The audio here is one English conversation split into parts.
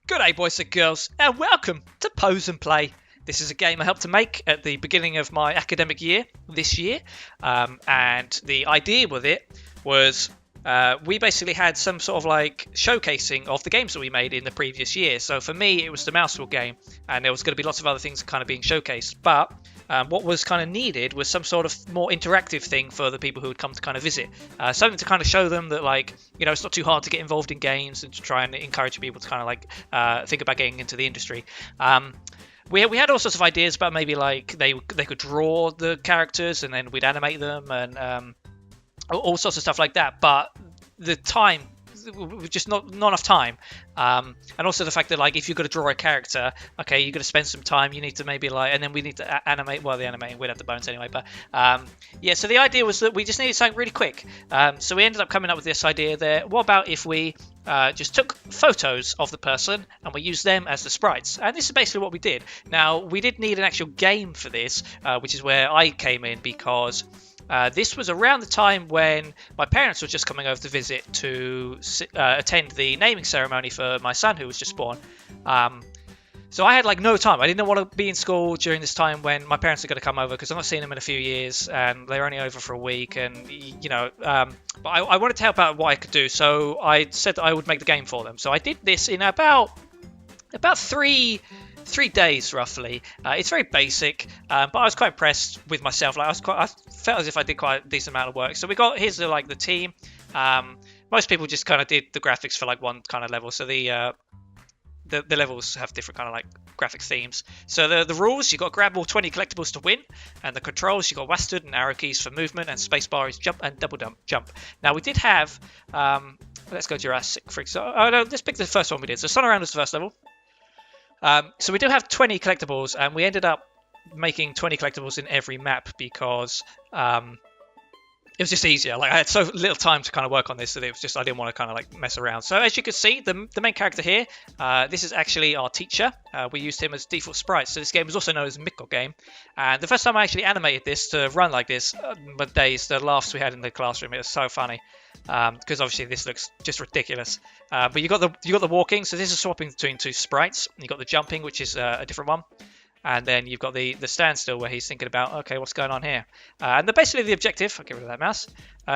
Good day, boys and girls, and welcome to Pose and Play. This is a game I helped to make at the beginning of my academic year this year, and the idea with it was we basically had some sort of like showcasing of the games that we made in the previous year. So for me, it was the Mousewheel game, and there was going to be lots of other things kind of being showcased. But what was kind of needed was some sort of more interactive thing for the people who would come to kind of visit. Something to kind of show them that, like, you know, it's not too hard to get involved in games and to try and encourage people to kind of like think about getting into the industry. We had all sorts of ideas about maybe like they could draw the characters and then we'd animate them and all sorts of stuff like that. But the time, just not enough time, and also the fact that, like, if you're going to draw a character, okay, you're going to spend some time, you need to maybe like, and then we need to animate. Well, the animating, we'd have the bones anyway, but yeah, so the idea was that we just needed something really quick. So we ended up coming up with this idea there. What about if we just took photos of the person and we used them as the sprites? And this is basically what we did. Now, we did need an actual game for this, which is where I came in, because this was around the time when my parents were just coming over to visit to attend the naming ceremony for my son who was just born. So I had like no time. I didn't want to be in school during this time when my parents are going to come over, because I'm not seeing them in a few years and they're only over for a week, and you know, but I wanted to help out what I could do. So I said that I would make the game for them. So I did this in about three days roughly. It's very basic, but I was quite impressed with myself. Like I felt as if I did quite a decent amount of work. So we got, here's the team. Most people just kind of did the graphics for like one kind of level. So the levels have different kind of like graphic themes. So the rules: you got to grab all 20 collectibles to win, and the controls: you got WASD and arrow keys for movement, and spacebar is jump and double jump. Now we did have, let's go Jurassic for example. Oh no, let's pick the first one we did. So Sun Around was the first level. So we do have 20 collectibles, and we ended up making 20 collectibles in every map because it was just easier. Like, I had so little time to kind of work on this that it was just, I didn't want to kind of like mess around. So as you can see, the main character here, this is actually our teacher. We used him as default sprite. So this game is also known as Mikko game. And the first time I actually animated this to run like this, the laughs we had in the classroom, it was so funny. Because obviously this looks just ridiculous. But you got the walking, so this is swapping between two sprites. You got the jumping, which is a different one. And then you've got the standstill, where he's thinking about, okay, what's going on here? And basically the objective, I'll get rid of that mouse,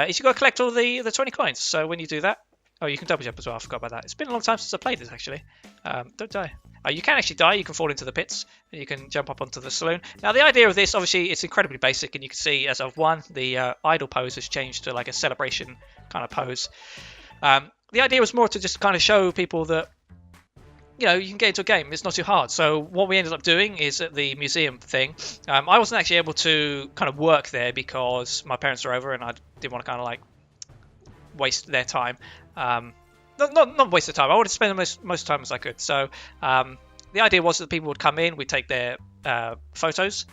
is you've got to collect all the 20 coins. So when you do that, oh, you can double jump as well. I forgot about that. It's been a long time since I played this, actually. Don't die. You can actually die. You can fall into the pits. And you can jump up onto the saloon. Now, the idea of this, obviously, it's incredibly basic. And you can see, as I've won, the idle pose has changed to like a celebration kind of pose. The idea was more to just kind of show people that, you know, you can get into a game. It's not too hard. So what we ended up doing is, at the museum thing, I wasn't actually able to kind of work there because my parents were over and I didn't want to kind of like waste their time. Not waste the time. I wanted to spend the most time as I could. So the idea was that people would come in, we'd take their photos,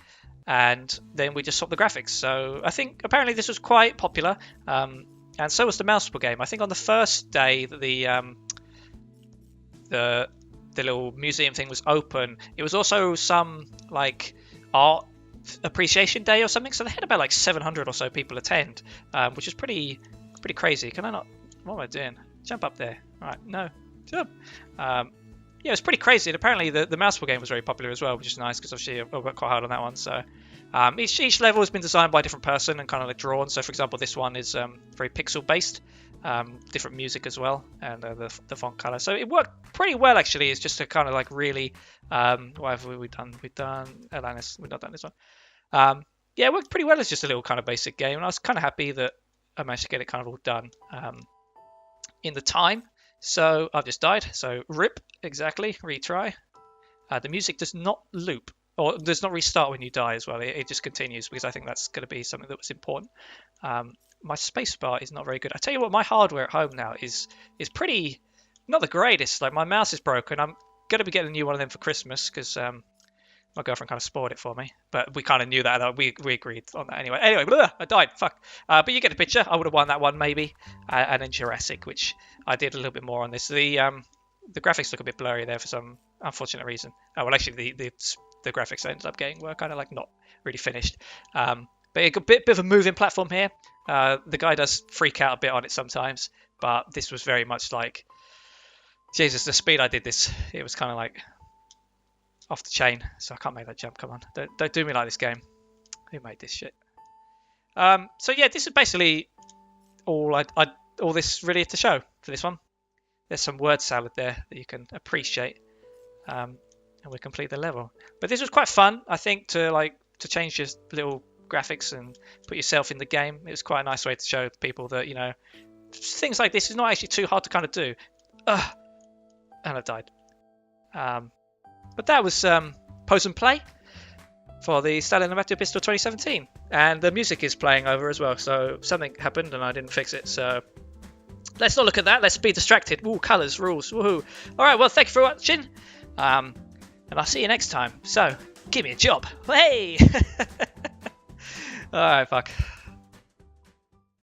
and then we just swap the graphics. So I think apparently this was quite popular, and so was the Mousewheel game. I think on the first day that the little museum thing was open, it was also some like art appreciation day or something. So they had about like 700 or so people attend, which is pretty crazy. Can I not? What am I doing? Jump up there. All right, no, jump. Yeah, it was pretty crazy. And apparently the Mousewheel game was very popular as well, which is nice because obviously I worked quite hard on that one. So each level has been designed by a different person and kind of like drawn. So for example, this one is very pixel based. Different music as well, and the font color. So it worked pretty well, actually. It's just to kind of like really, what have we done? We've done Atlantis. We've not done this one. Yeah, it worked pretty well as just a little kind of basic game, and I was kind of happy that I managed to get it kind of all done in the time. So I've just died. So rip, exactly. Retry. The music does not loop, or does not restart when you die as well. It just continues, because I think that's going to be something that was important. My spacebar is not very good. I tell you what, my hardware at home now is pretty not the greatest. Like, my mouse is broken. I'm going to be getting a new one of them for Christmas, because my girlfriend kind of spoiled it for me. But we kind of knew that. We agreed on that anyway. Anyway, blah, I died. Fuck. But you get the picture. I would have won that one maybe. And then Jurassic, which I did a little bit more on this. The graphics look a bit blurry there for some unfortunate reason. Well, actually, the graphics I ended up getting were kind of like not really finished. But a bit of a moving platform here. The guy does freak out a bit on it sometimes, but this was very much like Jesus, the speed I did this, it was kind of like off the chain, so I can't make that jump. Come on, don't do me like this game. Who made this shit? So yeah, this is basically all all this really had to show for this one. There's some word salad there that you can appreciate, and we complete the level. But this was quite fun, I think, to change your little graphics and put yourself in the game. It was quite a nice way to show people that, you know, things like this is not actually too hard to kind of do. And I died. But that was Pose and Play for the Stalin Amateur Pistol 2017, and the music is playing over as well, so something happened and I didn't fix it, so let's not look at that. Let's be distracted. Ooh, colours, rules, woohoo. Alright, well, thank you for watching, and I'll see you next time, so give me a job. Hey! Alright, fuck.